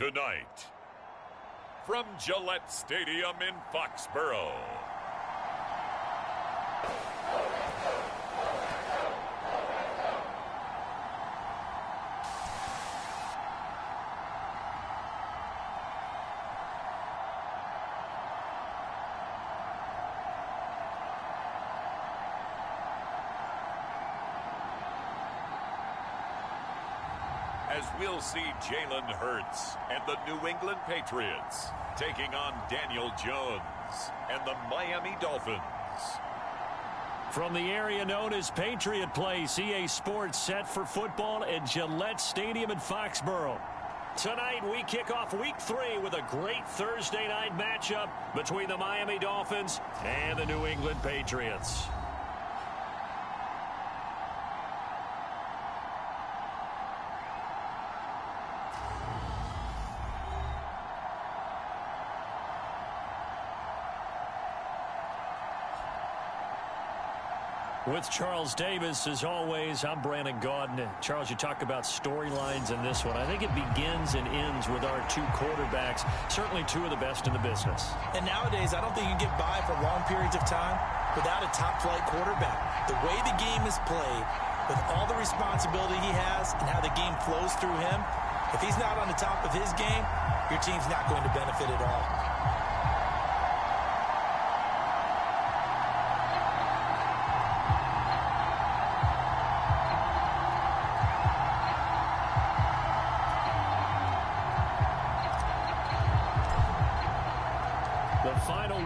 Tonight, from Gillette Stadium in Foxborough, as we'll see Jalen Hurts and the New England Patriots taking on Daniel Jones and the Miami Dolphins. From the area known as Patriot Place, EA Sports set for football at Gillette Stadium in Foxborough. Tonight, we kick off Week 3 with a great Thursday night matchup between the Miami Dolphins and the New England Patriots. With Charles Davis, as always, I'm Brandon Gaudin. Charles, you talk about storylines in this one. I think it begins and ends with our two quarterbacks, certainly two of the best in the business. And nowadays, I don't think you can get by for long periods of time without a top-flight quarterback. The way the game is played, with all the responsibility he has and how the game flows through him, if he's not on the top of his game, your team's not going to benefit at all.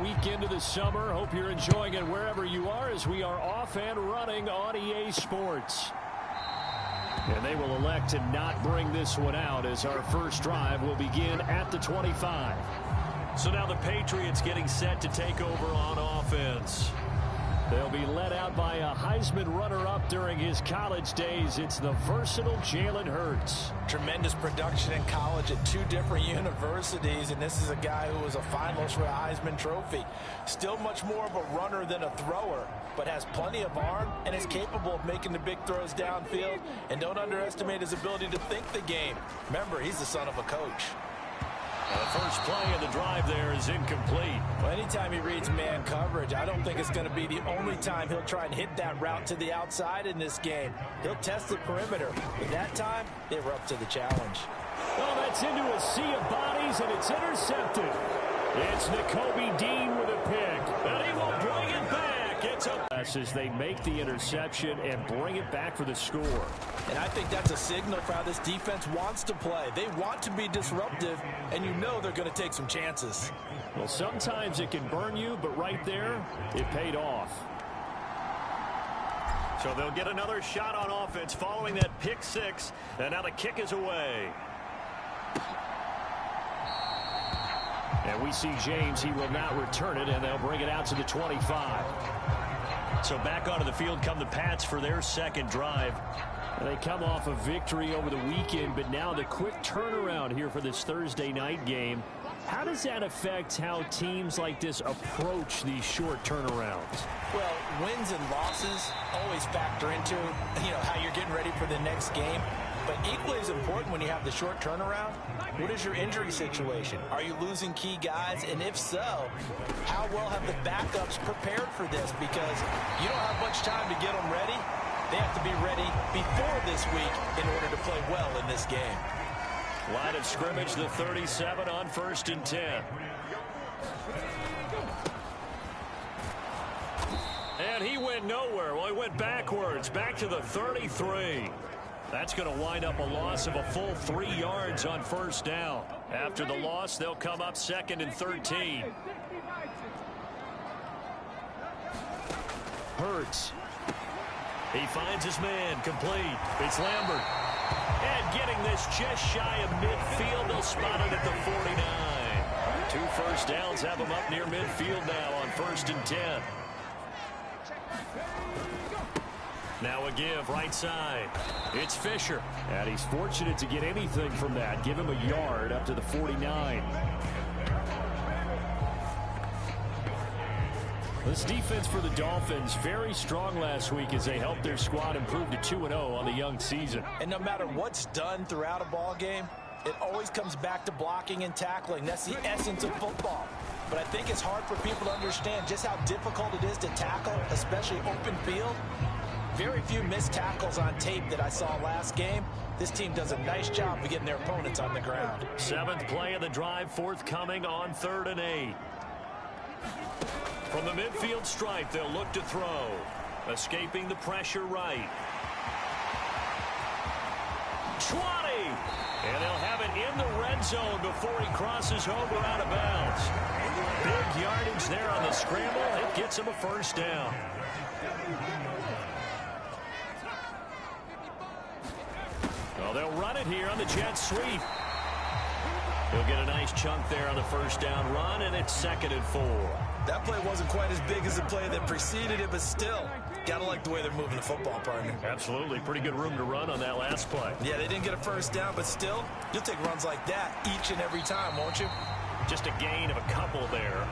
Weekend of the summer. Hope you're enjoying it wherever you are as we are off and running on EA Sports. And they will elect to not bring this one out as our first drive will begin at the 25. So now the Patriots getting set to take over on offense. They'll be led out by a Heisman runner-up during his college days. It's the versatile Jalen Hurts. Tremendous production in college at two different universities, and this is a guy who was a finalist for a Heisman Trophy. Still much more of a runner than a thrower, but has plenty of arm and is capable of making the big throws downfield. And don't underestimate his ability to think the game. Remember, he's the son of a coach. The first play of the drive there is incomplete. Well, anytime he reads man coverage, I don't think it's going to be the only time he'll try and hit that route to the outside in this game. He'll test the perimeter. But that time, they were up to the challenge. Oh, that's into a sea of bodies, and it's intercepted. It's Nakobe Dean with a pick. And he will bring it back. It's up as they make the interception and bring it back for the score. And I think that's a signal for how this defense wants to play. They want to be disruptive, and you know they're going to take some chances. Well, sometimes it can burn you, but right there, it paid off. So they'll get another shot on offense following that pick six, and now the kick is away. And we see James, he will not return it, and they'll bring it out to the 25. So back onto the field come the Pats for their second drive. They come off a victory over the weekend, but now the quick turnaround here for this Thursday night game. How does that affect how teams like this approach these short turnarounds? Well, wins and losses always factor into, how you're getting ready for the next game. But equally as important when you have the short turnaround, what is your injury situation? Are you losing key guys? And if so, how well have the backups prepared for this? Because you don't have much time to get them ready. They have to be ready before this week in order to play well in this game. Line of scrimmage, the 37 on 1st and 10. And he went nowhere. Well, he went backwards, back to the 33. That's going to wind up a loss of a full 3 yards on 1st down. After the loss, they'll come up 2nd and 13. Hurts. He finds his man, complete. It's Lambert. And getting this just shy of midfield, they'll spot it at the 49. 2 first downs have him up near midfield now on 1st and 10. Now a give, right side. It's Fisher. And he's fortunate to get anything from that. Give him a yard up to the 49. This defense for the Dolphins, very strong last week as they helped their squad improve to 2-0 on the young season. And no matter what's done throughout a ball game, It always comes back to blocking and tackling. That's the essence of football. But I think it's hard for people to understand just how difficult it is to tackle, especially open field. Very few missed tackles on tape that I saw last game. This team does a nice job of getting their opponents on the ground. 7th play of the drive, forthcoming on 3rd and 8. From the midfield stripe, they'll look to throw. Escaping the pressure right. 20! And they'll have it in the red zone before he crosses over out of bounds. Big yardage there on the scramble. It gets him a first down. Well, they'll run it here on the jet sweep. He'll get a nice chunk there on the first down run, and it's 2nd and 4. That play wasn't quite as big as the play that preceded it, but still, gotta like the way they're moving the football, partner. Absolutely. Pretty good room to run on that last play. Yeah, they didn't get a first down, but still, you'll take runs like that each and every time, won't you? Just a gain of a couple there,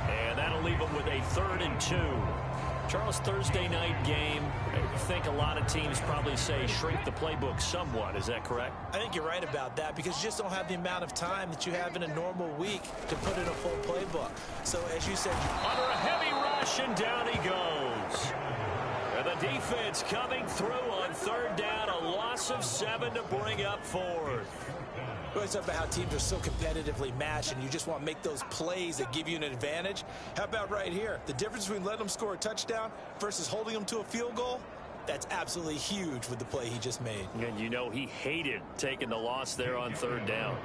and that'll leave them with a 3rd and 2. Charles, Thursday night game, I think a lot of teams probably say shrink the playbook somewhat. Is that correct? I think you're right about that because you just don't have the amount of time that you have in a normal week to put in a full playbook. So, as you said, under a heavy rush, and down he goes. And the defense coming through on 3rd down, a loss of 7 to bring up 4th. We always talk about how teams are so competitively matched and you just want to make those plays that give you an advantage. How about right here? The difference between letting them score a touchdown versus holding them to a field goal, that's absolutely huge with the play he just made. And you know he hated taking the loss there on 3rd down.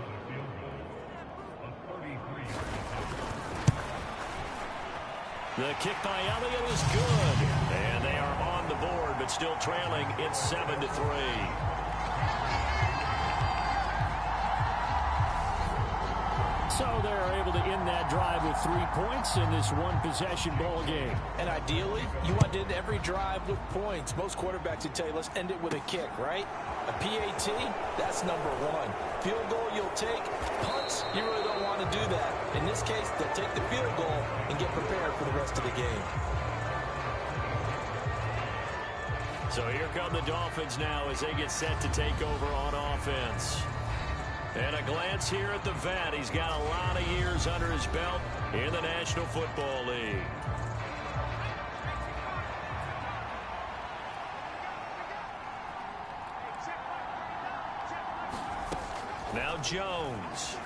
The kick by Elliott is good. And they are on the board, but still trailing. It's 7 to 3. So they're able to end that drive with 3 points in this one-possession ball game. And ideally, you want to end every drive with points. Most quarterbacks would tell you, let's end it with a kick, right? A PAT, that's number 1. Field goal you'll take. Punts, you really don't want to do that. In this case, they'll take the field goal and get prepared for the rest of the game. So here come the Dolphins now as they get set to take over on offense. And a glance here at the vet. He's got a lot of years under his belt in the National Football League. Now Jones.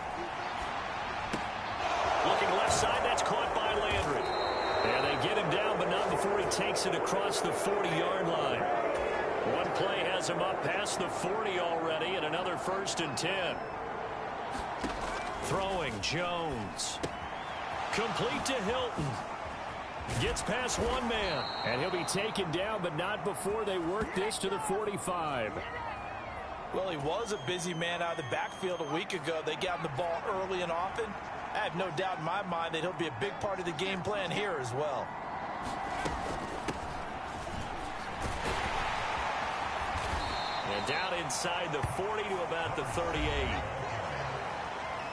Looking left side, that's caught by Landry. And they get him down, but not before he takes it across the 40-yard line. One play has him up past the 40 already, and another 1st and 10. Throwing Jones. Complete to Hilton. Gets past one man. And he'll be taken down, but not before they work this to the 45. Well, he was a busy man out of the backfield a week ago. They got him the ball early and often. I have no doubt in my mind that he'll be a big part of the game plan here as well. And down inside the 40 to about the 38.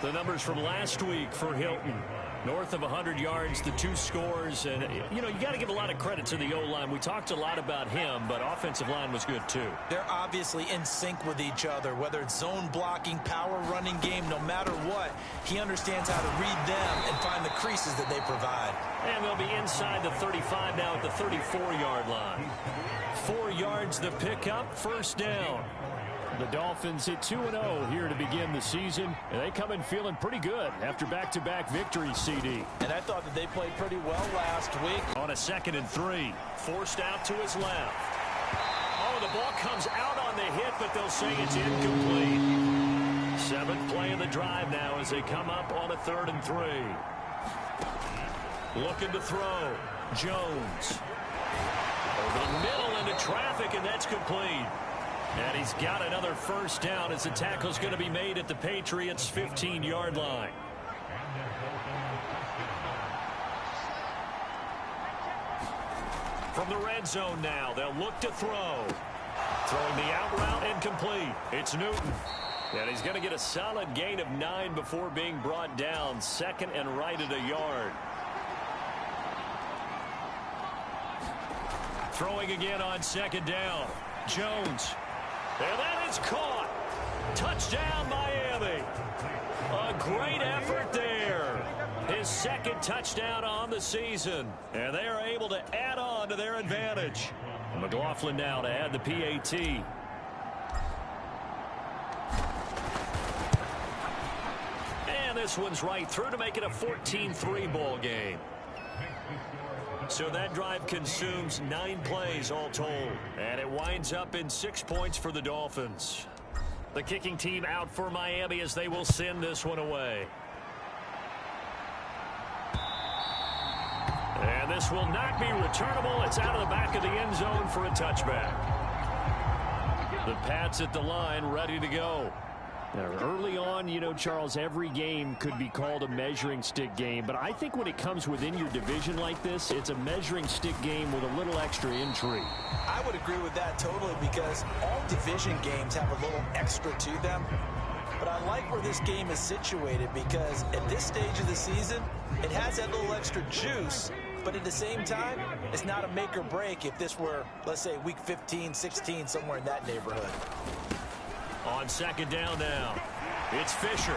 The numbers from last week for Hilton. North of 100 yards, the 2 scores. And, you know, you got to give a lot of credit to the O-line. We talked a lot about him, but offensive line was good, too. They're obviously in sync with each other, whether it's zone blocking, power running game, no matter what. He understands how to read them and find the creases that they provide. And they'll be inside the 35 now at the 34-yard line. 4 yards the pickup, 1st down. The Dolphins hit 2-0 here to begin the season, and they come in feeling pretty good after back-to-back victories, CD. And I thought that they played pretty well last week. On a 2nd and 3, forced out to his left. Oh, the ball comes out on the hit, but they'll say it's incomplete. 7th play of the drive now as they come up on a 3rd and 3. Looking to throw. Jones. Over the middle into traffic, and that's complete. And he's got another 1st down as the tackle's going to be made at the Patriots' 15-yard line. From the red zone now, they'll look to throw. Throwing the out route and complete. It's Newton. And he's going to get a solid gain of 9 before being brought down. 2nd and right at a yard. Throwing again on 2nd down. Jones. And that is caught. Touchdown, Miami. touchdown on the season. And they are able to add on to their advantage. McLaughlin now to add the PAT. And this one's right through to make it a 14-3 ball game. So that drive consumes 9 plays all told. And it winds up in 6 points for the Dolphins. The kicking team out for Miami as they will send this one away. And this will not be returnable. It's out of the back of the end zone for a touchback. The Pats at the line ready to go. Now, early on, you know, Charles, every game could be called a measuring stick game. But I think when it comes within your division like this, it's a measuring stick game with a little extra intrigue. I would agree with that totally because all division games have a little extra to them. But I like where this game is situated because at this stage of the season, it has that little extra juice. But at the same time, it's not a make or break if this were, let's say, week 15, 16, somewhere in that neighborhood. On second down now, it's Fisher.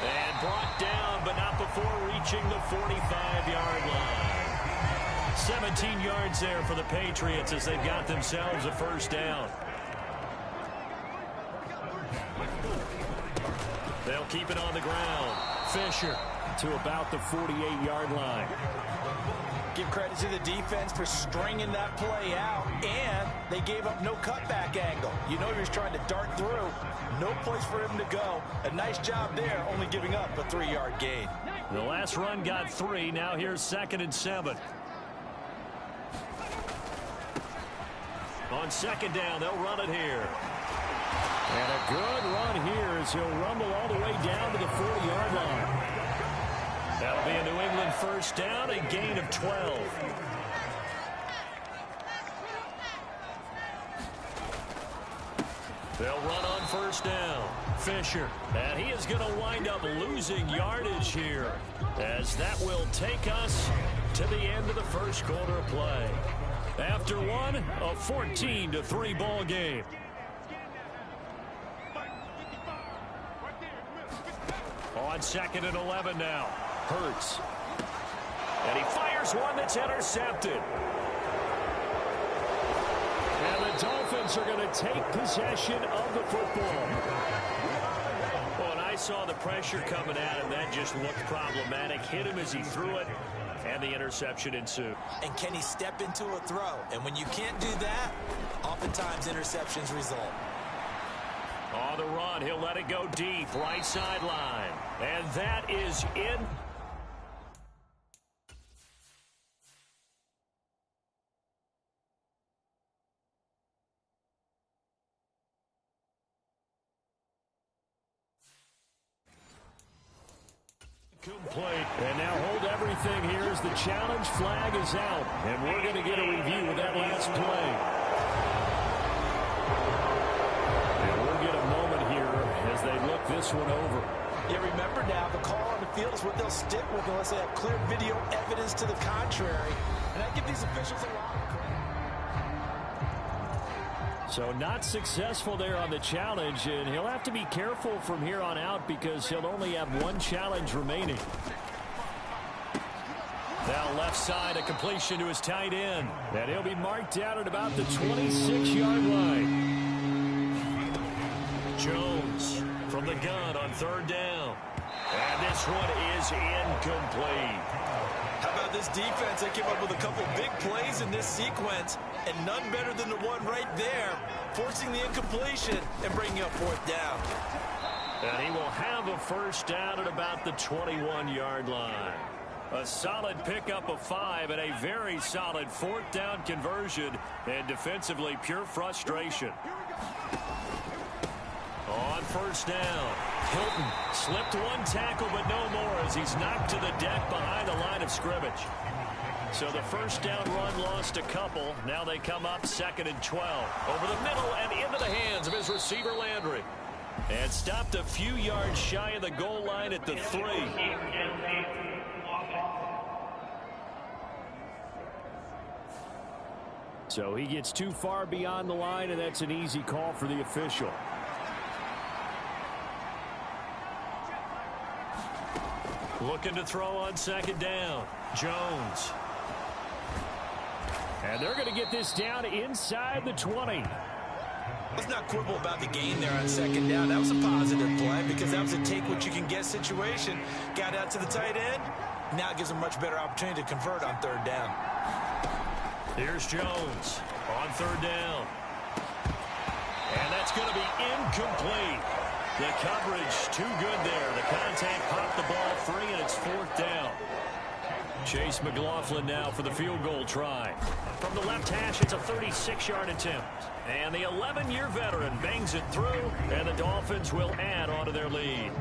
And brought down, but not before reaching the 45-yard line. 17 yards there for the Patriots as they've got themselves a first down. They'll keep it on the ground. Fisher to about the 48-yard line. Give credit to the defense for stringing that play out, and they gave up no cutback angle. You know he was trying to dart through. No place for him to go. A nice job there, only giving up a 3-yard gain. The last run got 3. Now here's 2nd and 7. On second down, they'll run it here. And a good run here as he'll rumble all the way down to the 40-yard line. That'll be a New England first down, a gain of 12. They'll run on first down. Fisher. And he is going to wind up losing yardage here as that will take us to the end of the first quarter of play. After one, a 14-3 ball game. On 2nd and 11 now. Hurts. And he fires one that's intercepted. And the Dolphins are going to take possession of the football. Well, and I saw the pressure coming at him. That just looked problematic. Hit him as he threw it, and the interception ensued. And can he step into a throw? And when you can't do that, oftentimes interceptions result. On the run, he'll let it go deep, right sideline. And that is in. Complete. And now hold everything here as the challenge flag is out. And we're going to get a review of that last play. And we'll get a moment here as they look this one over. Yeah, remember now, the call on the field is what they'll stick with unless they have clear video evidence to the contrary. And I give these officials a lot of credit. So not successful there on the challenge, and he'll have to be careful from here on out because he'll only have one challenge remaining. Now left side, a completion to his tight end. And he'll be marked down at about the 26-yard line. Jones from the gun on 3rd down. And this one is incomplete. How about this defense? They came up with a couple big plays in this sequence, and none better than the one right there, forcing the incompletion and bringing up 4th down. And he will have a first down at about the 21-yard line. A solid pickup of 5 and a very solid 4th down conversion, and defensively pure frustration. On first down, Hilton slipped one tackle but no more as he's knocked to the deck behind the line of scrimmage. So the first down run lost a couple. Now they come up 2nd and 12. Over the middle and into the hands of his receiver Landry. And stopped a few yards shy of the goal line at the 3. So he gets too far beyond the line, and that's an easy call for the official. Looking to throw on second down. Jones. And they're going to get this down inside the 20. Let's not quibble about the gain there on second down. That was a positive play because that was a take-what-you-can-get situation. Got out to the tight end. Now it gives them much better opportunity to convert on third down. Here's Jones on third down. And that's going to be incomplete. The coverage too good there. The contact popped the ball free, and it's fourth down. Chase McLaughlin now for the field goal try. From the left hash, it's a 36-yard attempt. And the 11-year veteran bangs it through, and the Dolphins will add on to their lead.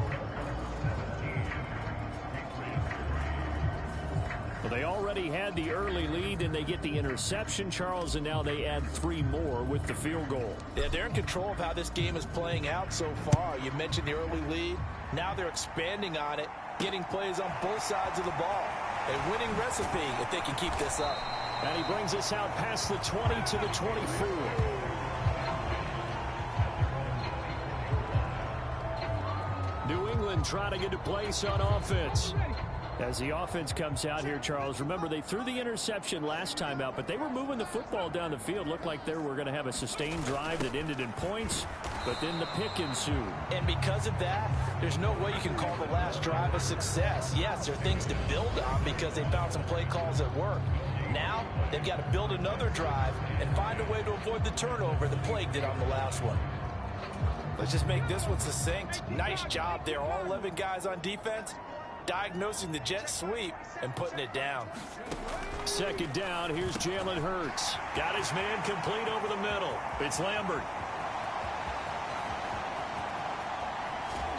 Well, they already had the early lead, and they get the interception, Charles, and now they add 3 more with the field goal. Yeah, they're in control of how this game is playing out so far. You mentioned the early lead. Now they're expanding on it, getting plays on both sides of the ball. A winning recipe if they can keep this up. And he brings us out past the 20 to the 24. New England trying to get a place on offense. As the offense comes out here, Charles, remember they threw the interception last time out, but they were moving the football down the field. Looked like they were going to have a sustained drive that ended in points, but then the pick ensued. And because of that, there's no way you can call the last drive a success. Yes, there are things to build on because they found some play calls that work. Now, they've got to build another drive and find a way to avoid the turnover the plague did on the last one. Let's just make this one succinct. Nice job there, all 11 guys on defense, diagnosing the jet sweep and putting it down. Second down, here's Jalen Hurts. Got his man complete over the middle. It's Lambert.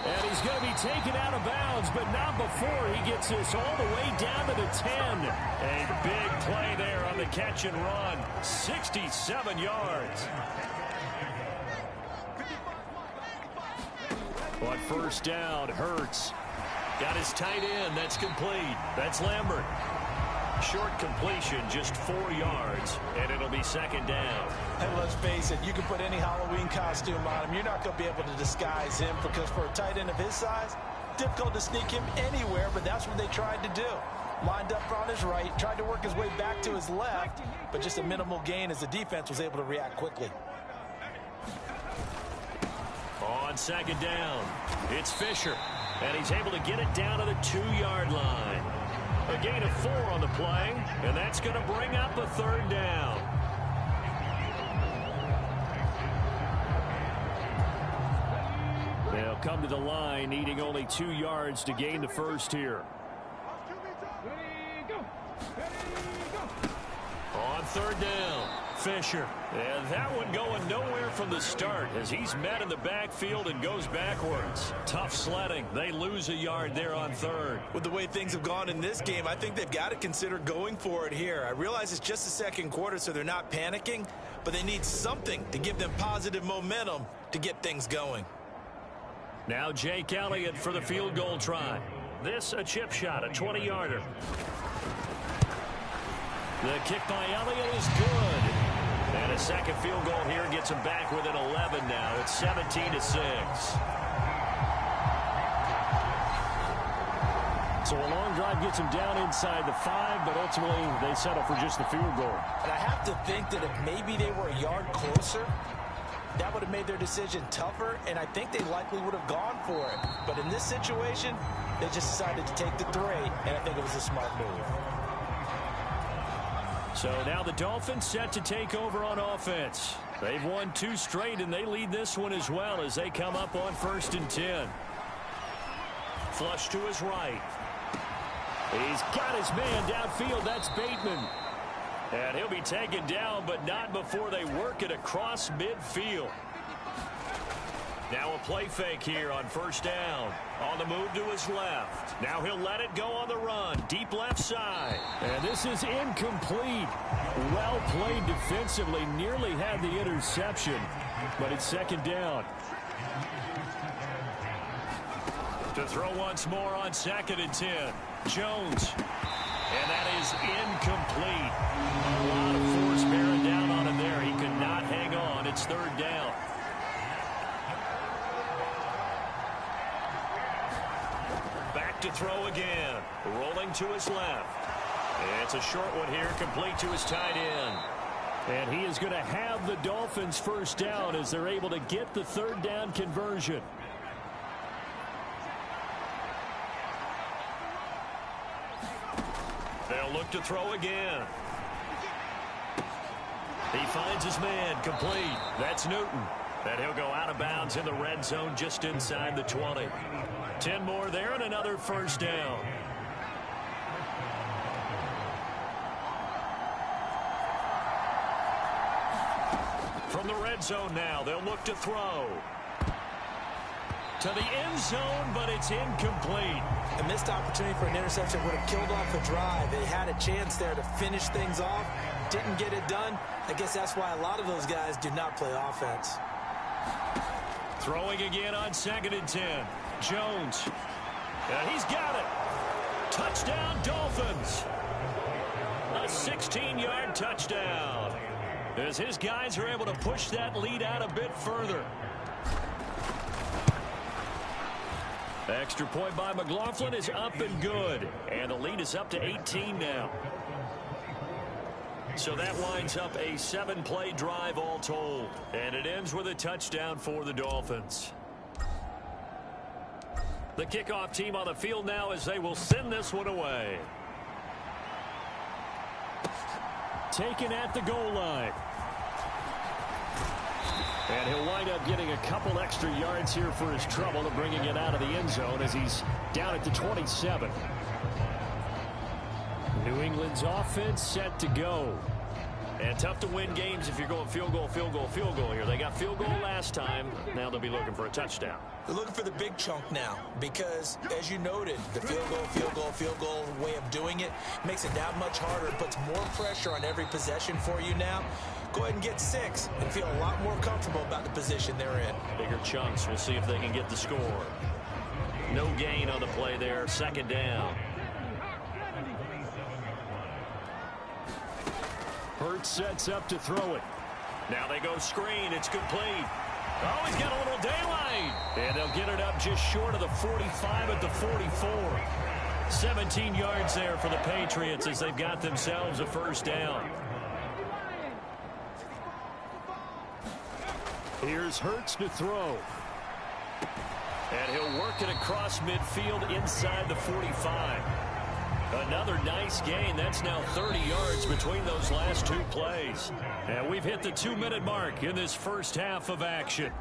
And he's going to be taken out of bounds, but not before he gets this all the way down to the 10. A big play there on the catch and run. 67 yards. On first down, Hurts. Got his tight end. That's complete. That's Lambert. Short completion, just 4 yards, and it'll be second down. And let's face it, you can put any Halloween costume on him. You're not going to be able to disguise him because for a tight end of his size, difficult to sneak him anywhere, but that's what they tried to do. Lined up on his right, tried to work his way back to his left, but just a minimal gain as the defense was able to react quickly. On second down, it's Fisher, and he's able to get it down to the 2-yard line. A gain of 4 on the play, and that's going to bring up a third down. They'll come to the line, needing only 2 yards to gain the first here. On third down, Fisher. And that one going nowhere from the start as he's met in the backfield and goes backwards. Tough sledding. They lose a yard there on third. With the way things have gone in this game, I think they've got to consider going for it here. I realize it's just the second quarter, so they're not panicking, but they need something to give them positive momentum to get things going. Now Jake Elliott for the field goal try. This a chip shot, a 20-yarder. The kick by Elliott is good. And a second field goal here gets him back within 11 now. It's 17-6. So a long drive gets him down inside the 5, but ultimately they settle for just the field goal. And I have to think that if maybe they were a yard closer, that would have made their decision tougher, and I think they likely would have gone for it. But in this situation, they just decided to take the 3, and I think it was a smart move. So now the Dolphins set to take over on offense. They've won 2 straight, and they lead this one as well as they come up on 1st and 10. Flush to his right. He's got his man downfield. That's Bateman. And he'll be taken down, but not before they work it across midfield. Now a play fake here on first down. On the move to his left. Now he'll let it go on the run. Deep left side. And this is incomplete. Well played defensively. Nearly had the interception. But it's second down. To throw once more on 2nd and 10. Jones. And that is incomplete. A lot of force bearing down on him there. He could not hang on. It's third down. Back look to throw again. Rolling to his left. It's a short one here, complete to his tight end. And he is going to have the Dolphins first down as they're able to get the third down conversion. They'll look to throw again. He finds his man, complete. That's Newton. And he'll go out of bounds in the red zone just inside the 20. 10 more there and another first down. From the red zone now, they'll look to throw. To the end zone, but it's incomplete. A missed opportunity for an interception would have killed off the drive. They had a chance there to finish things off. Didn't get it done. I guess that's why a lot of those guys do not play offense. Throwing again on 2nd and 10. Jones. And he's got it. Touchdown, Dolphins. A 16-yard touchdown. As his guys are able to push that lead out a bit further. The extra point by McLaughlin is up and good. And the lead is up to 18 now. So that winds up a 7-play drive all told. And it ends with a touchdown for the Dolphins. The kickoff team on the field now as they will send this one away. Taken at the goal line. And he'll wind up getting a couple extra yards here for his trouble and bringing it out of the end zone as he's down at the 27. New England's offense set to go. And tough to win games if you're going field goal, field goal, field goal here. They got field goal last time. Now they'll be looking for a touchdown. They're looking for the big chunk now because, as you noted, the field goal way of doing it makes it that much harder. It puts more pressure on every possession for you now. Go ahead and get 6 and feel a lot more comfortable about the position they're in. Bigger chunks. We'll see if they can get the score. No gain on the play there. 2nd down. Hurts sets up to throw it. Now they go screen. It's complete. Oh, he's got a little daylight. And they'll get it up just short of the 45 at the 44. 17 yards there for the Patriots as they've got themselves a first down. Here's Hurts to throw. And he'll work it across midfield inside the 45. Another nice gain. That's now 30 yards between those last 2 plays. And we've hit the 2-minute mark in this first half of action.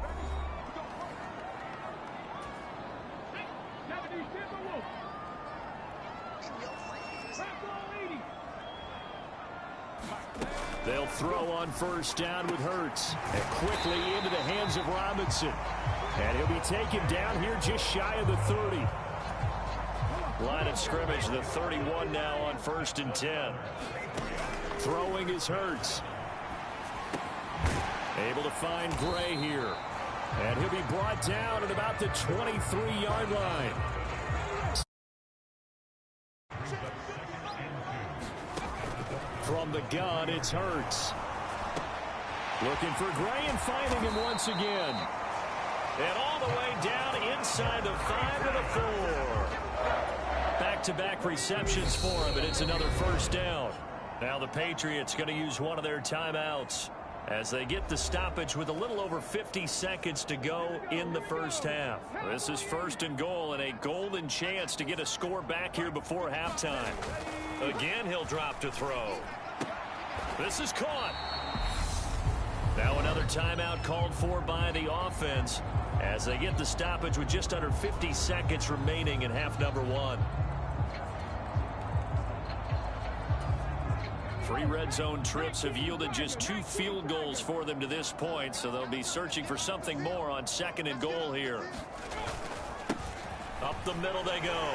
They'll throw on first down with Hurts. And quickly into the hands of Robinson. And he'll be taken down here just shy of the 30. Line of scrimmage, the 31 now on 1st and 10. Throwing is Hurts. Able to find Gray here. And he'll be brought down at about the 23-yard line. From the gun, it's Hurts. Looking for Gray and finding him once again. And all the way down inside the 5 to the 4. Back-to-back receptions for him, and it's another first down. Now the Patriots going to use one of their timeouts as they get the stoppage with a little over 50 seconds to go in the first half. This is 1st and goal and a golden chance to get a score back here before halftime. Again, he'll drop to throw. This is caught. Now another timeout called for by the offense as they get the stoppage with just under 50 seconds remaining in half number 1. 3 red zone trips have yielded just 2 field goals for them to this point, so they'll be searching for something more on 2nd and goal here. Up the middle they go.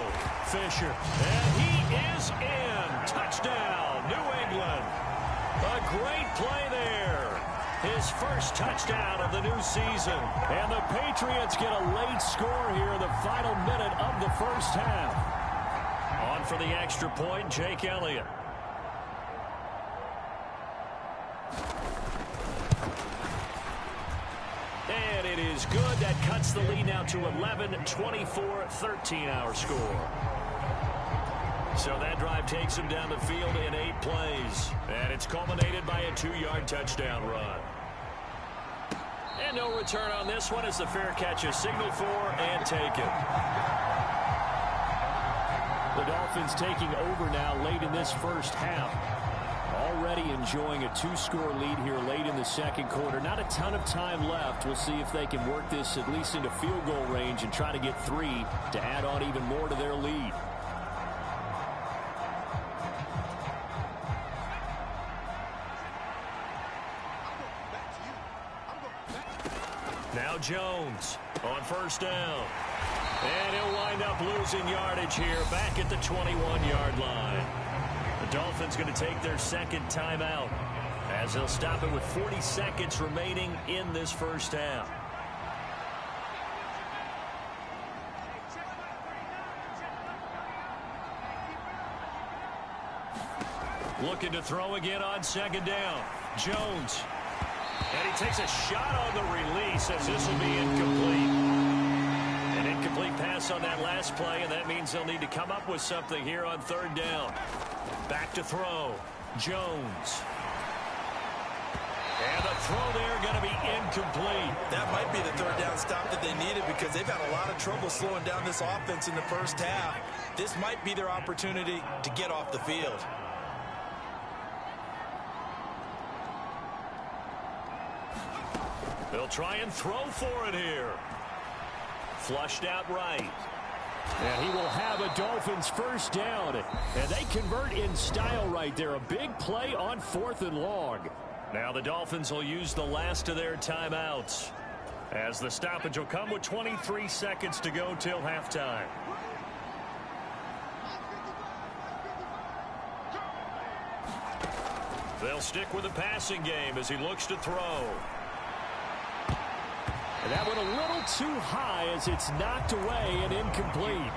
Fisher. And he is in. Touchdown, New England. A great play there. His first touchdown of the new season. And the Patriots get a late score here in the final minute of the first half. On for the extra point, Jake Elliott. And it is good. That cuts the lead now to 11-24-13 our score. So that drive takes him down the field in 8 plays. And it's culminated by a 2-yard touchdown run. And no return on this one as the fair catch is signaled for and taken. The Dolphins taking over now late in this first half. Already enjoying a 2-score lead here late in the second quarter. Not a ton of time left. We'll see if they can work this at least into field goal range and try to get 3 to add on even more to their lead. Now Jones on first down. And he'll wind up losing yardage here back at the 21-yard line. The Dolphins going to take their second timeout as they'll stop it with 40 seconds remaining in this first half. Looking to throw again on second down. Jones. And he takes a shot on the release as this will be incomplete. An incomplete pass on that last play, and that means they'll need to come up with something here on third down. Back to throw. Jones. And the throw there going to be incomplete. That might be the third down stop that they needed because they've had a lot of trouble slowing down this offense in the first half. This might be their opportunity to get off the field. They'll try and throw for it here. Flushed out right. And he will have a Dolphins first down. And they convert in style right there. A big play on 4th and long. Now the Dolphins will use the last of their timeouts, as the stoppage will come with 23 seconds to go till halftime. They'll stick with the passing game as he looks to throw. And that went a little too high as it's knocked away and incomplete.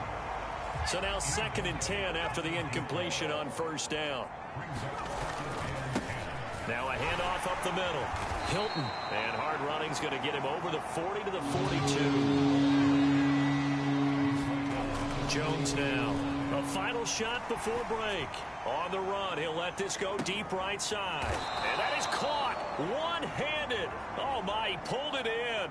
So now 2nd and 10 after the incompletion on first down. Now a handoff up the middle. Hilton. And hard running's going to get him over the 40 to the 42. Jones now. A final shot before break. On the run, he'll let this go deep right side. And that is caught one-handed. Oh, my, he pulled it in.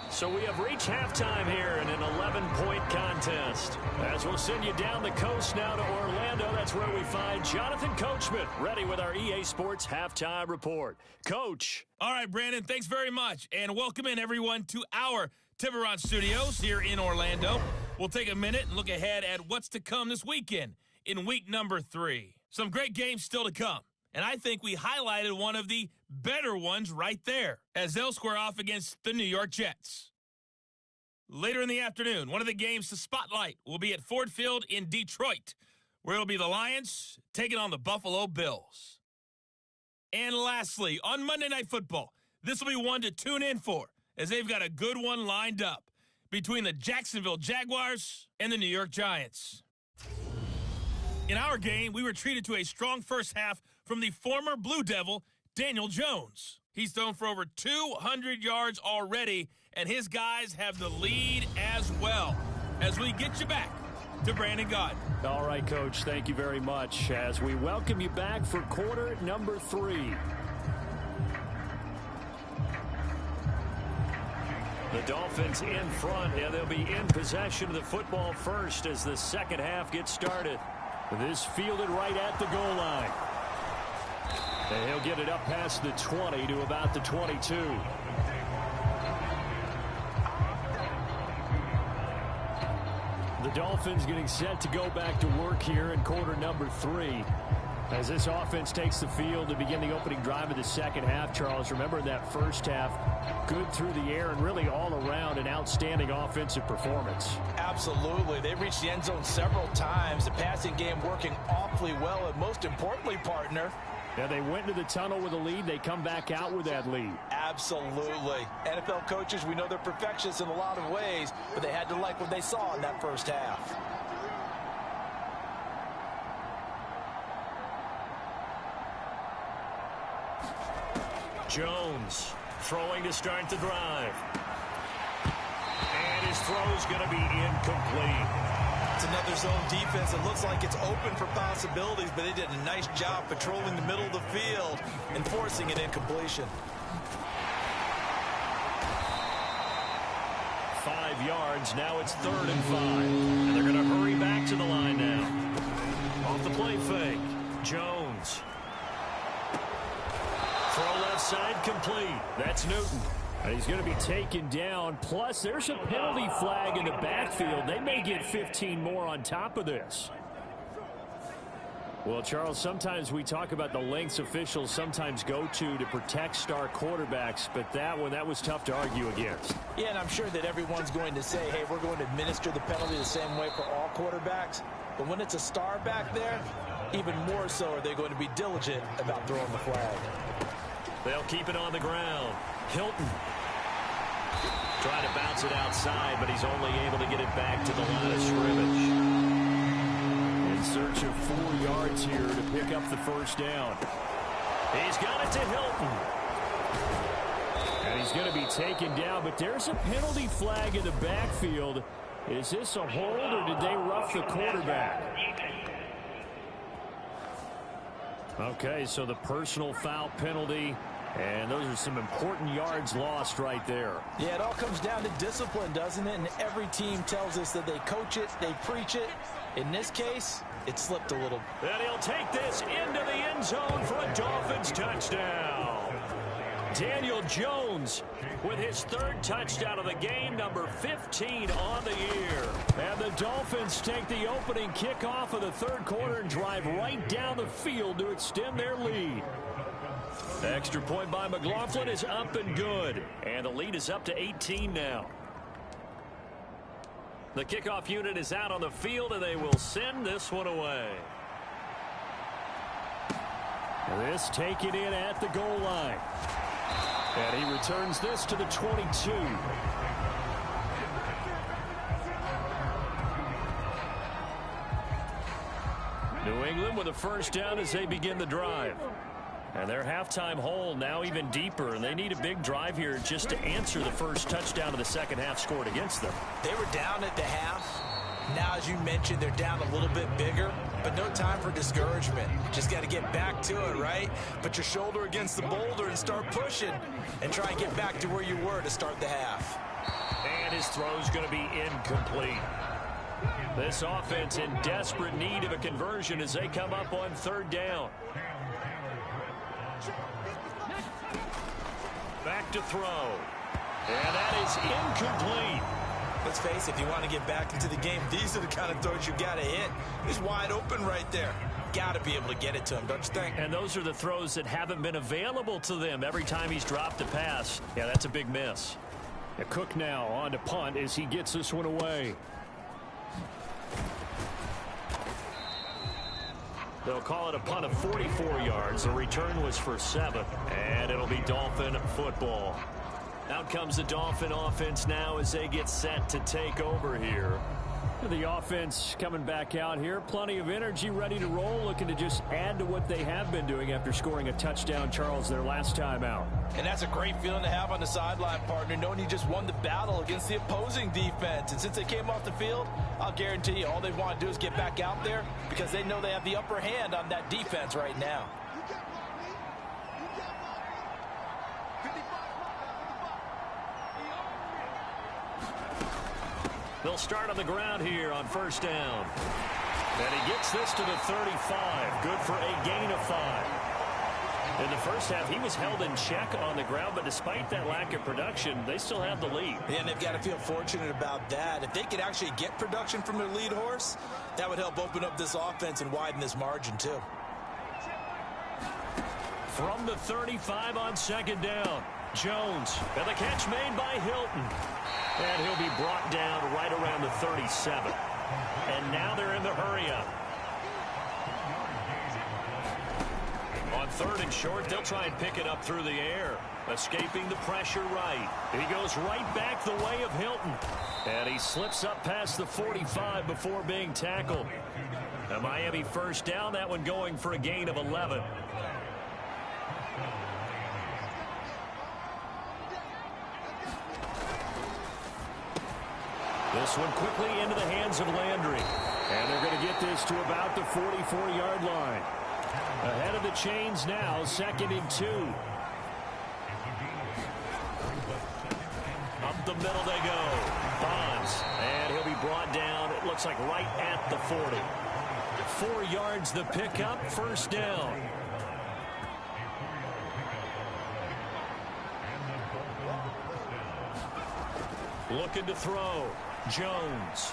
So we have reached halftime here in an 11-point contest. As we'll send you down the coast now to Orlando, that's where we find Jonathan Coachman, ready with our EA Sports Halftime Report. Coach. All right, Brandon, thanks very much. And welcome in, everyone, to our Tiburon Studios here in Orlando. We'll take a minute and look ahead at what's to come this weekend in week number 3. Some great games still to come. And I think we highlighted one of the better ones right there, as they'll square off against the New York Jets. Later in the afternoon, one of the games to spotlight will be at Ford Field in Detroit, where it'll be the Lions taking on the Buffalo Bills. And lastly, on Monday Night Football, this will be one to tune in for, as they've got a good one lined up between the Jacksonville Jaguars and the New York Giants. In our game, we were treated to a strong first half from the former Blue Devil, Daniel Jones. He's thrown for over 200 yards already, and his guys have the lead as well. As we get you back to Brandon Gaudin. All right, Coach, thank you very much as we welcome you back for quarter number 3. The Dolphins in front, and they'll be in possession of the football first as the second half gets started. This fielded right at the goal line. And he'll get it up past the 20 to about the 22. The Dolphins getting set to go back to work here in quarter number 3. As this offense takes the field to begin the opening drive of the second half, Charles, remember that first half, good through the air and really all around an outstanding offensive performance. Absolutely. They reached the end zone several times. The passing game working awfully well, and most importantly, partner, yeah, they went into the tunnel with a lead. They come back out with that lead. Absolutely. NFL coaches, we know they're perfectionists in a lot of ways, but they had to like what they saw in that first half. Jones throwing to start the drive. And his throw's going to be incomplete. It's another zone defense. It looks like it's open for possibilities, but they did a nice job patrolling the middle of the field and forcing an incompletion. 5 yards. Now it's 3rd and 5. And they're going to hurry back to the line now. Off the play fake. Jones. Throw left side complete. That's Newton. And he's going to be taken down. Plus, there's a penalty flag in the backfield. They may get 15 more on top of this. Well, Charles, sometimes we talk about the lengths officials sometimes go to protect star quarterbacks, but that was tough to argue against. Yeah, and I'm sure that everyone's going to say, hey, we're going to administer the penalty the same way for all quarterbacks. But when it's a star back there, even more so are they going to be diligent about throwing the flag. They'll keep it on the ground. Hilton trying to bounce it outside, but he's only able to get it back to the line of scrimmage. In search of 4 yards here to pick up the first down. He's got it to Hilton. And he's going to be taken down, but there's a penalty flag in the backfield. Is this a hold, or did they rough the quarterback? Okay, so the personal foul penalty, and those are some important yards lost right there. Yeah, it all comes down to discipline, doesn't it? And every team tells us that they coach it, they preach it. In this case, it slipped a little. And he'll take this into the end zone for a Dolphins touchdown. Daniel Jones with his 3rd touchdown of the game, number 15 on the year. And the Dolphins take the opening kickoff of the 3rd quarter and drive right down the field to extend their lead. The extra point by McLaughlin is up and good. And the lead is up to 18 now. The kickoff unit is out on the field, and they will send this one away. This taken in at the goal line. And he returns this to the 22. New England with a first down as they begin the drive. And their halftime hole now even deeper, and they need a big drive here just to answer the first touchdown of the second half scored against them. They were down at the half. Now, as you mentioned, they're down a little bit bigger, but no time for discouragement. Just got to get back to it, right? Put your shoulder against the boulder and start pushing and try and get back to where you were to start the half. And his throw's going to be incomplete. This offense in desperate need of a conversion as they come up on 3rd down. Back to throw. And that is incomplete. Let's face it, if you want to get back into the game, these are the kind of throws you got to hit. He's wide open right there. Got to be able to get it to him, don't you think? And those are the throws that haven't been available to them every time he's dropped a pass. Yeah, that's a big miss. Cook now on to punt as he gets this one away. They'll call it a punt of 44 yards. The return was for 7. And it'll be Dolphin football. Out comes the Dolphin offense now as they get set to take over here. The offense coming back out here. Plenty of energy, ready to roll, looking to just add to what they have been doing after scoring a touchdown, Charles, their last time out. And that's a great feeling to have on the sideline, partner, knowing you just won the battle against the opposing defense. And since they came off the field, I'll guarantee you all they want to do is get back out there because they know they have the upper hand on that defense right now. They'll start on the ground here on 1st down. And he gets this to the 35. Good for a gain of 5. In the first half, he was held in check on the ground, but despite that lack of production, they still have the lead. And they've got to feel fortunate about that. If they could actually get production from their lead horse, that would help open up this offense and widen this margin, too. From the 35 on 2nd down, Jones. And the catch made by Hilton. And he'll be brought down right around the 37. And now they're in the hurry-up. On 3rd and short, they'll try and pick it up through the air. Escaping the pressure right. He goes right back the way of Hilton. And he slips up past the 45 before being tackled. A Miami first down, that one going for a gain of 11. This one quickly into the hands of Landry. And they're going to get this to about the 44-yard line. Ahead of the chains now, 2nd and 2. Up the middle they go. Bonds. And he'll be brought down, it looks like right at the 40. 4 yards the pickup, 1st down. Looking to throw. Jones.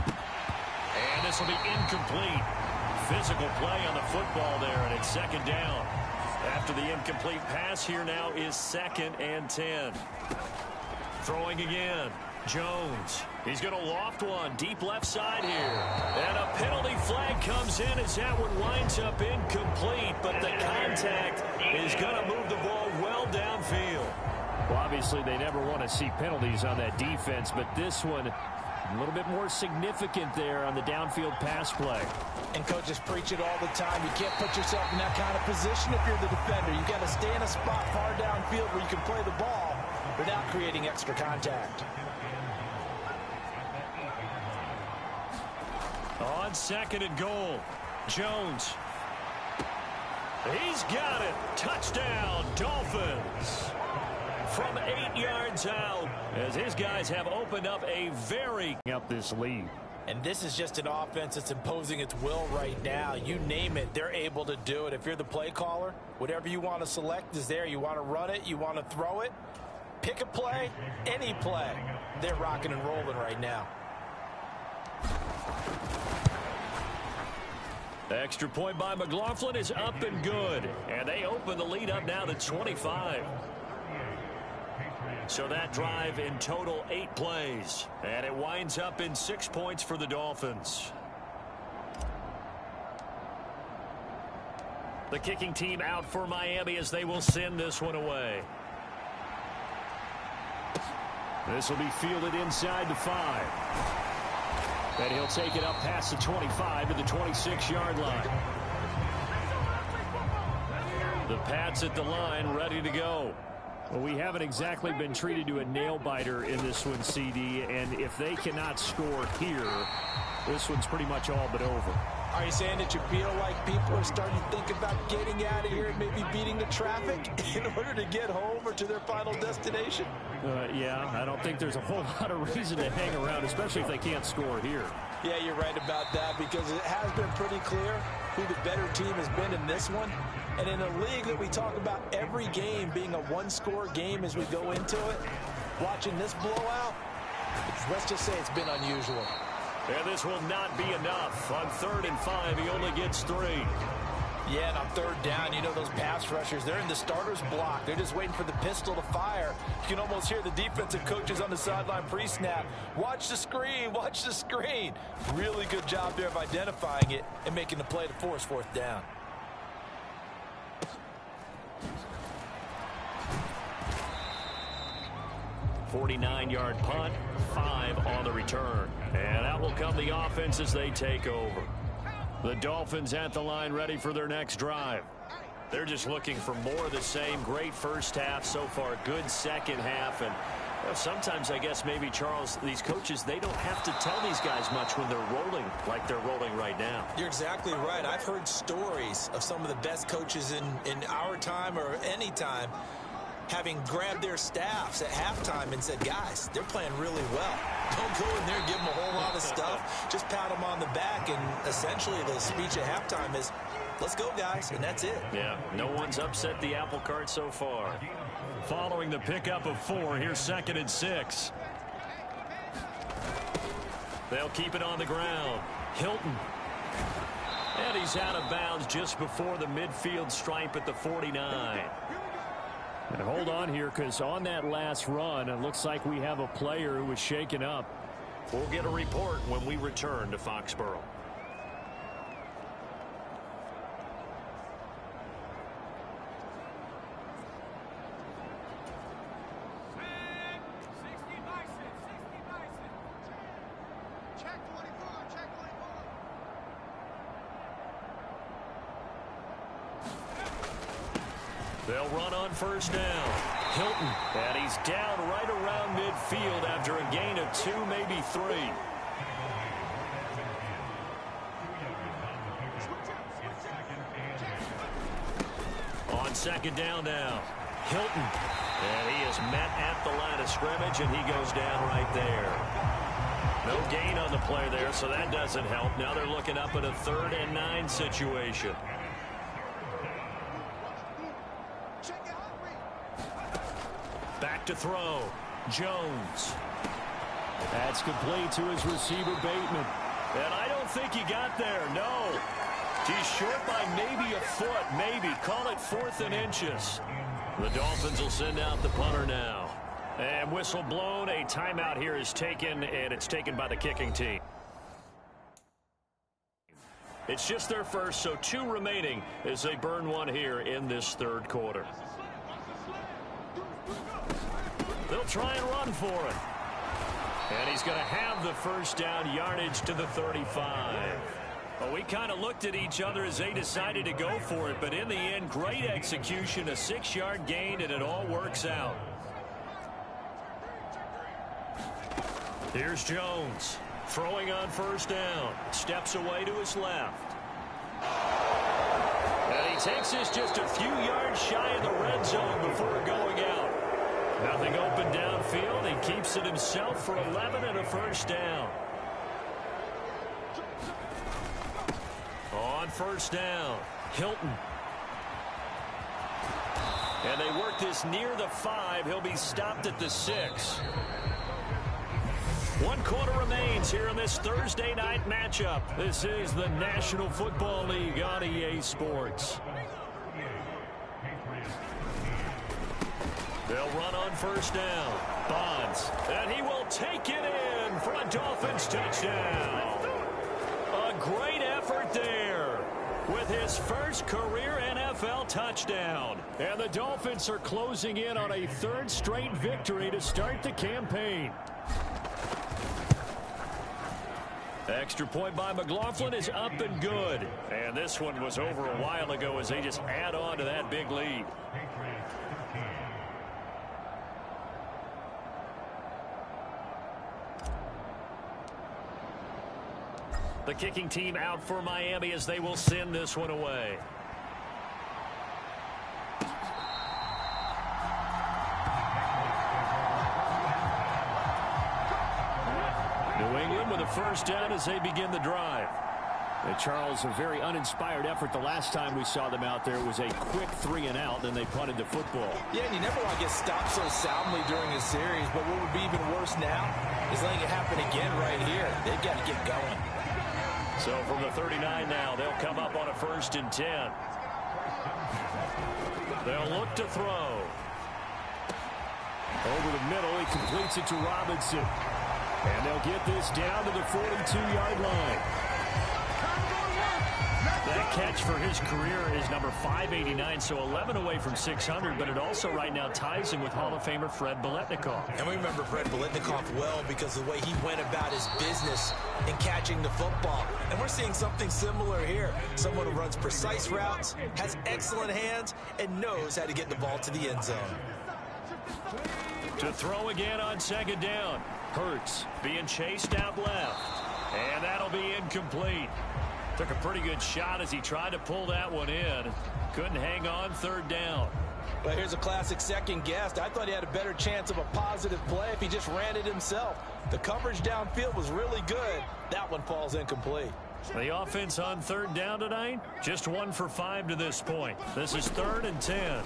And this will be incomplete. Physical play on the football there, and it's 2nd down. After the incomplete pass, here now is 2nd and 10. Throwing again. Jones. He's going to loft one deep left side here. And a penalty flag comes in as that one winds up incomplete, but the contact is going to move the ball well downfield. Well, obviously, they never want to see penalties on that defense, but this one a little bit more significant there on the downfield pass play. And coaches preach it all the time. You can't put yourself in that kind of position if you're the defender. You've got to stay in a spot far downfield where you can play the ball without creating extra contact. On 2nd and goal, Jones. He's got it. Touchdown, Dolphins. From 8 yards out, as his guys have opened up a very up this lead. And this is just an offense that's imposing its will right now. You name it, they're able to do it. If you're the play caller, whatever you want to select is there. You want to run it, you want to throw it, pick a play, any play. They're rocking and rolling right now. Extra point by McLaughlin is up and good. And they open the lead up now to 25. So that drive in total 8 plays. And it winds up in 6 points for the Dolphins. The kicking team out for Miami as they will send this one away. This will be fielded inside the 5. And he'll take it up past the 25 to the 26-yard line. The Pats at the line ready to go. Well, we haven't exactly been treated to a nail-biter in this one, CD, and if they cannot score here, this one's pretty much all but over. Are you saying that you feel like people are starting to think about getting out of here and maybe beating the traffic in order to get home or to their final destination? Yeah, I don't think there's a whole lot of reason to hang around, especially if they can't score here. Yeah, you're right about that because it has been pretty clear who the better team has been in this one. And in a league that we talk about every game being a one-score game as we go into it, watching this blowout, let's just say it's been unusual. And this will not be enough. On 3rd and 5, he only gets 3. Yeah, and on 3rd down, you know those pass rushers, they're in the starter's block. They're just waiting for the pistol to fire. You can almost hear the defensive coaches on the sideline pre-snap. Watch the screen, watch the screen. Really good job there of identifying it and making the play to force 4th down. .49-yard punt, 5 on the return. And out will come the offense as they take over. The Dolphins at the line ready for their next drive. They're just looking for more of the same. Great first half so far. Good second half. And sometimes, I guess, maybe, Charles, these coaches, they don't have to tell these guys much when they're rolling like they're rolling right now. You're exactly right. I've heard stories of some of the best coaches in our time or any time having grabbed their staffs at halftime and said, guys, they're playing really well. Don't go in there and give them a whole lot of stuff. Just pat them on the back, and essentially the speech at halftime is, let's go, guys, and that's it. Yeah, no one's upset the apple cart so far. Following the pickup of 4, here's 2nd and 6. They'll keep it on the ground. Hilton. And he's out of bounds just before the midfield stripe at the 49. And hold on here, because on that last run, it looks like we have a player who was shaken up. We'll get a report when we return to Foxborough. They'll run on 1st down. Hilton. And he's down right around midfield after a gain of 2, maybe 3. On second down now, Hilton. And he is met at the line of scrimmage, and he goes down right there. No gain on the play there, so that doesn't help. Now they're looking up at a 3rd and 9 situation. Back to throw. Jones. That's complete to his receiver, Bateman. And I don't think he got there, no. He's short by maybe a foot, maybe. Call it 4th and inches. The Dolphins will send out the punter now. And whistle blown. A timeout here is taken, and it's taken by the kicking team. It's just their first, so 2 remaining as they burn one here in this 3rd quarter. They'll try and run for it. And he's going to have the first down, yardage to the 35. Well, we kind of looked at each other as they decided to go for it, but in the end, great execution, a 6-yard gain, and it all works out. Here's Jones, throwing on first down, steps away to his left. And he takes this just a few yards shy of the red zone before going out. Nothing open downfield. He keeps it himself for 11 and a first down. On first down, Hilton. And they work this near the 5. He'll be stopped at the 6. 1 quarter remains here in this Thursday night matchup. This is the National Football League on EA Sports. They'll run on first down. Bonds. And he will take it in for a Dolphins touchdown. A great effort there with his first career NFL touchdown. And the Dolphins are closing in on a 3rd straight victory to start the campaign. Extra point by McLaughlin is up and good. And this one was over a while ago as they just add on to that big lead. The kicking team out for Miami as they will send this one away. New England with a first down as they begin the drive. And Charles, a very uninspired effort the last time we saw them out there. It was a quick 3 and out, then they punted the football. Yeah, and you never want to get stopped so soundly during a series, but what would be even worse now is letting it happen again right here. They've got to get going. So from the 39 now, they'll come up on a 1st and 10. They'll look to throw. Over the middle, he completes it to Robinson. And they'll get this down to the 42-yard line. That catch for his career is number 589, so 11 away from 600, but it also right now ties him with Hall of Famer Fred Biletnikoff. And we remember Fred Biletnikoff well because of the way he went about his business in catching the football. And we're seeing something similar here. Someone who runs precise routes, has excellent hands, and knows how to get the ball to the end zone. To throw again on second down. Hurts being chased out left. And that'll be incomplete. Took a pretty good shot as he tried to pull that one in. Couldn't hang on 3rd down. But here's a classic second guess. I thought he had a better chance of a positive play if he just ran it himself. The coverage downfield was really good. That one falls incomplete. The offense on 3rd down tonight, just 1 for 5 to this point. This is 3rd and 10.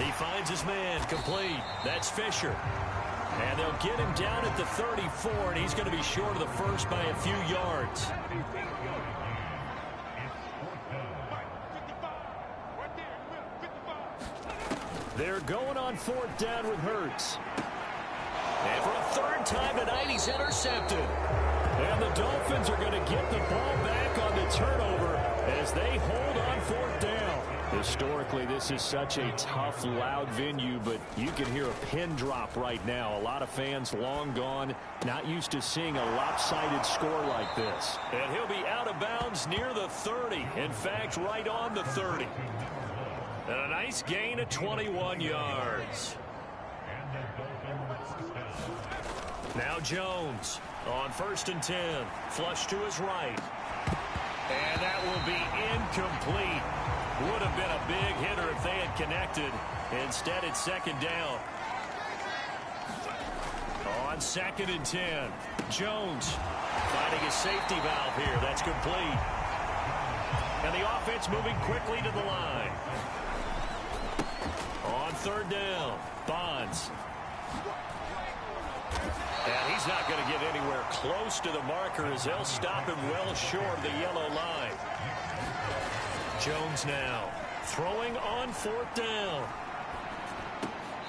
He finds his man complete. That's Fisher. And they'll get him down at the 34, and he's going to be short of the first by a few yards. They're going on 4th down with Hurts. And for a 3rd time tonight, he's intercepted. And the Dolphins are going to get the ball back on the turnover as they hold on 4th down. Historically, this is such a tough, loud venue, but you can hear a pin drop right now. A lot of fans long gone, not used to seeing a lopsided score like this. And he'll be out of bounds near the 30. In fact, right on the 30. And a nice gain of 21 yards. Now Jones on 1st and 10. Flush to his right. And that will be incomplete. Would have been a big hitter if they had connected. Instead, it's 2nd down. On 2nd and 10. Jones finding his safety valve here. That's complete. And the offense moving quickly to the line. On 3rd down. Bonds. And he's not going to get anywhere close to the marker as they'll stop him well short of the yellow line. Jones now throwing on 4th down.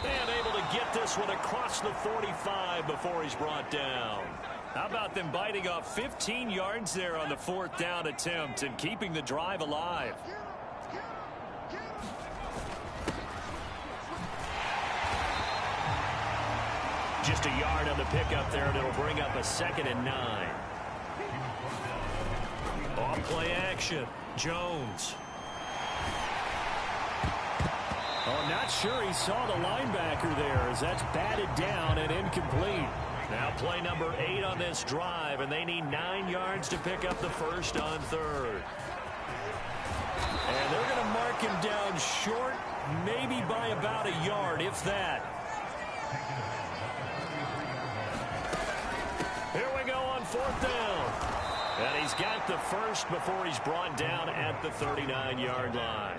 And able to get this one across the 45 before he's brought down. How about them biting off 15 yards there on the 4th down attempt and keeping the drive alive? Just a yard on the pickup there, and it'll bring up a 2nd and 9. Off play action. Jones. Oh, not sure he saw the linebacker there as that's batted down and incomplete. Now play number 8 on this drive, and they need 9 yards to pick up the first on 3rd. And they're going to mark him down short, maybe by about a yard, if that. Here we go on 4th down. And he's got the first before he's brought down at the 39-yard line.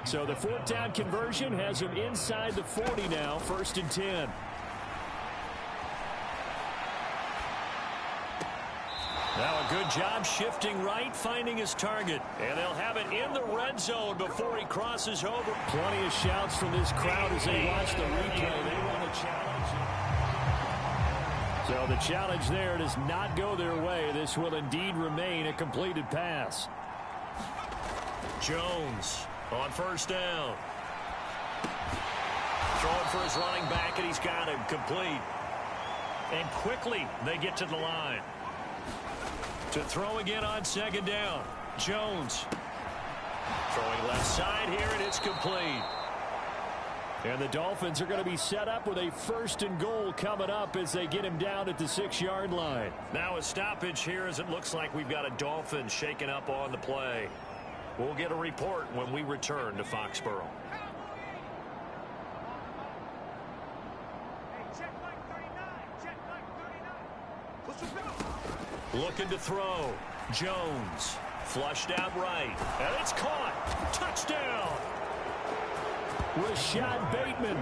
So the 4th down conversion has him inside the 40 now, 1st and 10. Now a good job shifting right, finding his target. And they'll have it in the red zone before he crosses over. Plenty of shouts from this crowd as they watch the replay. They want to challenge. So the challenge there does not go their way. This will indeed remain a completed pass. Jones on 1st down. Throwing for his running back, and he's got him complete. And quickly they get to the line. To throw again on 2nd down. Jones throwing left side here, and it's complete. And the Dolphins are going to be set up with a 1st and goal coming up as they get him down at the 6-yard line. Now a stoppage here as it looks like we've got a Dolphin shaken up on the play. We'll get a report when we return to Foxborough. Looking to throw. Jones flushed out right. And it's caught. Touchdown. Rashad Bateman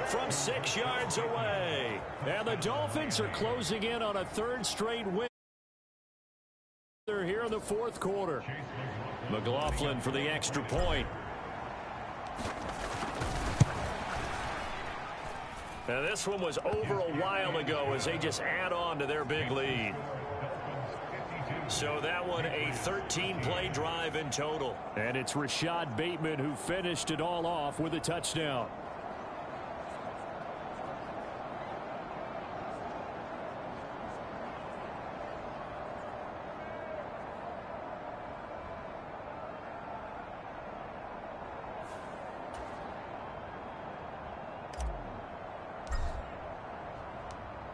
from 6 yards away. And the Dolphins are closing in on a 3rd straight win. They're here in the 4th quarter. McLaughlin for the extra point. And this one was over a while ago as they just add on to their big lead. So that one a 13-play drive in total. And it's Rashad Bateman who finished it all off with a touchdown.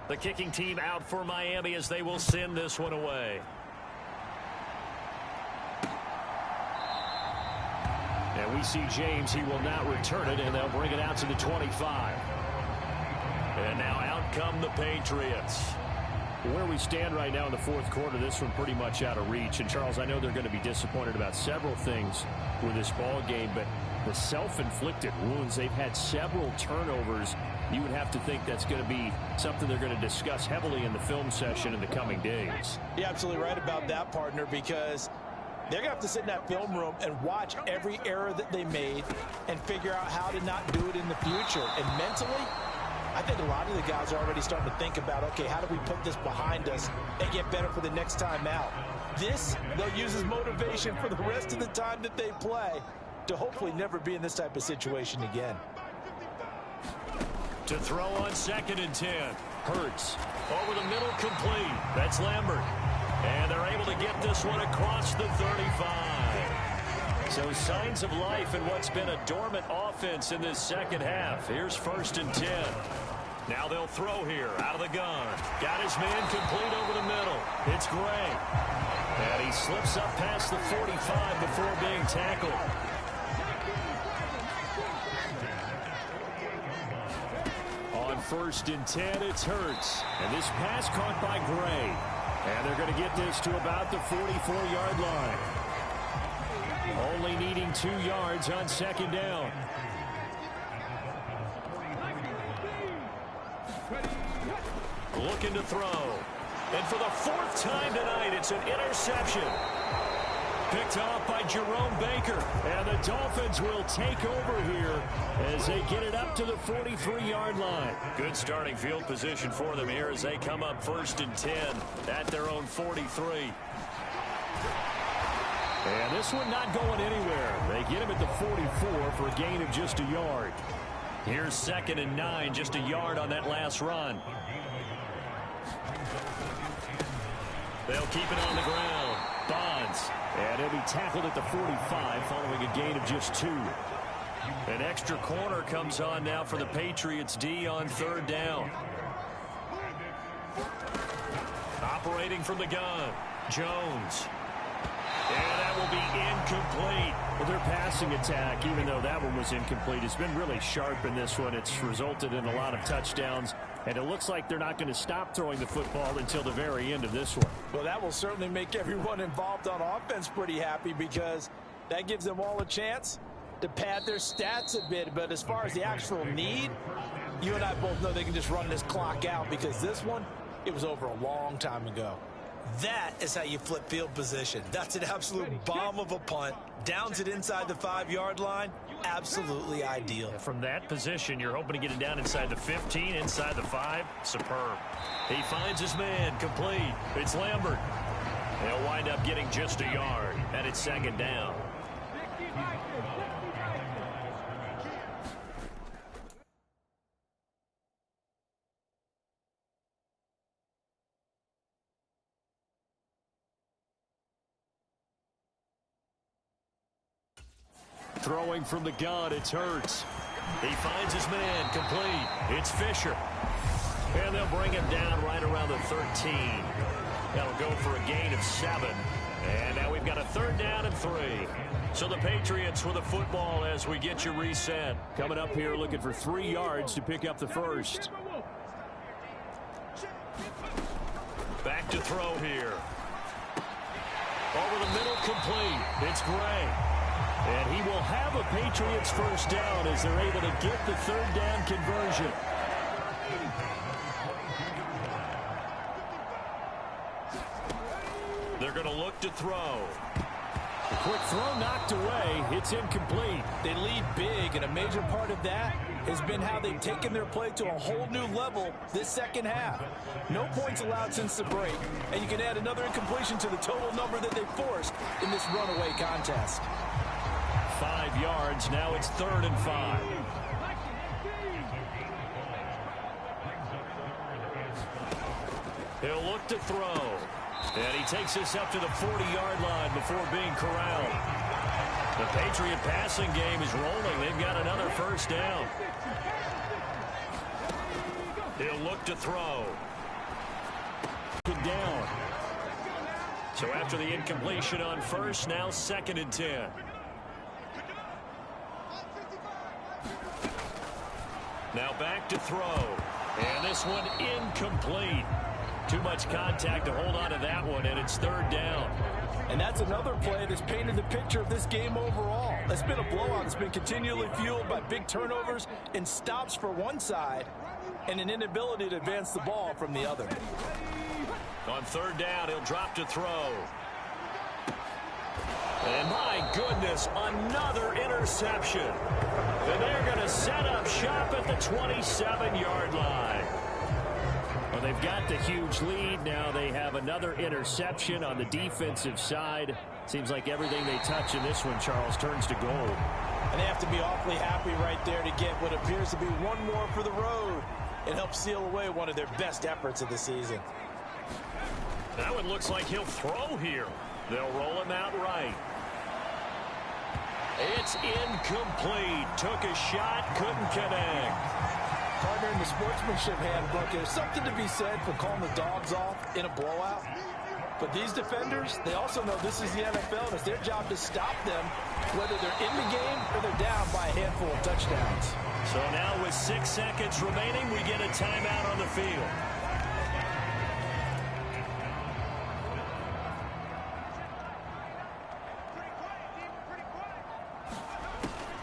The kicking team out for Miami as they will send this one away. And we see James. He will not return it, and they'll bring it out to the 25. And now out come the Patriots. Where we stand right now in the 4th quarter, this one pretty much out of reach. And, Charles, I know they're going to be disappointed about several things with this ball game, but the self-inflicted wounds, they've had several turnovers. You would have to think that's going to be something they're going to discuss heavily in the film session in the coming days. You're absolutely right about that, partner, because they're going to have to sit in that film room and watch every error that they made and figure out how to not do it in the future. And mentally, I think a lot of the guys are already starting to think about, okay, how do we put this behind us and get better for the next time out? This, they'll use as motivation for the rest of the time that they play. to hopefully never be in this type of situation again. To throw on 2nd and 10. Hurts. Over the middle, complete. That's Lambert. And they're able to get this one across the 35. So signs of life in what's been a dormant offense in this second half. Here's 1st and 10. Now they'll throw here out of the gun. Got his man complete over the middle. It's Gray. And he slips up past the 45 before being tackled. On 1st and 10, it's Hurts. And this pass caught by Gray. And they're going to get this to about the 44-yard line. Only needing 2 yards on 2nd down. Looking to throw. And for the 4th time tonight, it's an interception. Picked off by Jerome Baker. And the Dolphins will take over here as they get it up to the 43-yard line. Good starting field position for them here as they come up 1st and 10 at their own 43. And this one not going anywhere. They get him at the 44 for a gain of just a yard. Here's 2nd and 9, just a yard on that last run. They'll keep it on the ground. Bonds. And he'll be tackled at the 45 following a gain of just 2. An extra corner comes on now for the Patriots D on 3rd down. Operating from the gun. Jones. And that will be incomplete. Well, their passing attack, even though that one was incomplete, has been really sharp in this one. It's resulted in a lot of touchdowns. And it looks like they're not going to stop throwing the football until the very end of this one. Well, that will certainly make everyone involved on offense pretty happy because that gives them all a chance to pad their stats a bit. But as far as the actual need, you and I both know they can just run this clock out because this one, it was over a long time ago. That is how you flip field position. That's an absolute bomb of a punt. Downs it inside the 5-yard line. Absolutely ideal. From that position, you're hoping to get it down inside the 15, inside the 5. Superb. He finds his man complete. It's Lambert. They'll wind up getting just a yard, and it's 2nd down. Throwing from the gun, it's Hurts. He finds his man complete. It's Fisher. And they'll bring him down right around the 13. That'll go for a gain of 7. And now we've got a 3rd down and 3. So the Patriots with the football as we get you reset. Coming up here looking for 3 yards to pick up the 1st. Back to throw here. Over the middle, complete. It's Gray. And he will have a Patriots 1st down as they're able to get the 3rd down conversion. They're going to look to throw. A quick throw knocked away. It's incomplete. They lead big, and a major part of that has been how they've taken their play to a whole new level this second half. No points allowed since the break, and you can add another incompletion to the total number that they forced in this runaway contest. 5 yards. Now it's 3rd and 5. He'll look to throw. And he takes this up to the 40-yard line before being corralled. The Patriot passing game is rolling. They've got another 1st down. He'll look to throw. Down. So after the incompletion on 1st, now 2nd and 10. Now back to throw. And this one incomplete. Too much contact to hold on to that one, and it's 3rd down. And that's another play that's painted the picture of this game overall. It's been a blowout. It's been continually fueled by big turnovers and stops for one side and an inability to advance the ball from the other. On 3rd down, he'll drop to throw. And my goodness, another interception. And they're going to set up shop at the 27-yard line. Well, they've got the huge lead. Now they have another interception on the defensive side. Seems like everything they touch in this one, Charles, turns to gold. And they have to be awfully happy right there to get what appears to be one more for the road. It helps seal away one of their best efforts of the season. That one looks like he'll throw here. They'll roll him out right. It's incomplete. Took a shot, couldn't connect. Partner, in the sportsmanship handbook, there's something to be said for calling the dogs off in a blowout. But these defenders, they also know this is the NFL, and it's their job to stop them, whether they're in the game or they're down by a handful of touchdowns. So now with 6 seconds remaining, we get a timeout on the field.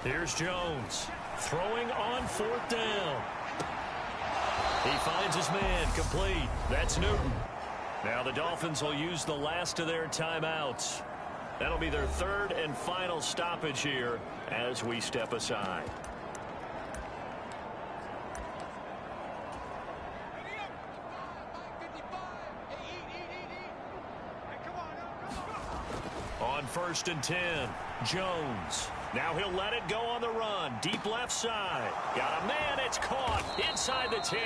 Here's Jones, throwing on 4th down. He finds his man, complete. That's Newton. Now the Dolphins will use the last of their timeouts. That'll be their 3rd and final stoppage here as we step aside. On 1st and 10, Jones. Now he'll let it go on the run. Deep left side. Got a man. It's caught inside the 10.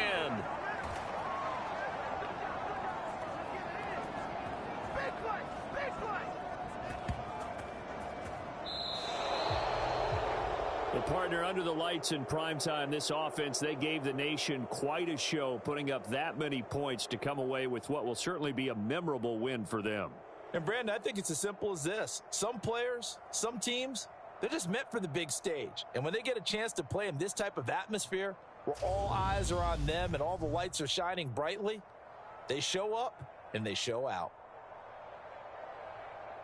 The partner under the lights in primetime, this offense, they gave the nation quite a show, putting up that many points to come away with what will certainly be a memorable win for them. And, Brandon, I think it's as simple as this. Some players, some teams, they're just meant for the big stage. And when they get a chance to play in this type of atmosphere where all eyes are on them and all the lights are shining brightly, they show up and they show out.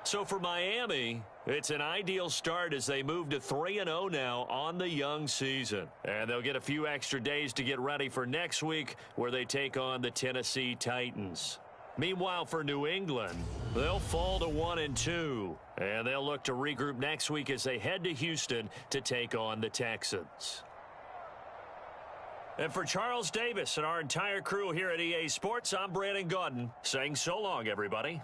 So for Miami, it's an ideal start as they move to 3-0 now on the young season. And they'll get a few extra days to get ready for next week where they take on the Tennessee Titans. Meanwhile, for New England, they'll fall to 1-2. And they'll look to regroup next week as they head to Houston to take on the Texans. And for Charles Davis and our entire crew here at EA Sports, I'm Brandon Gaudin saying so long, everybody.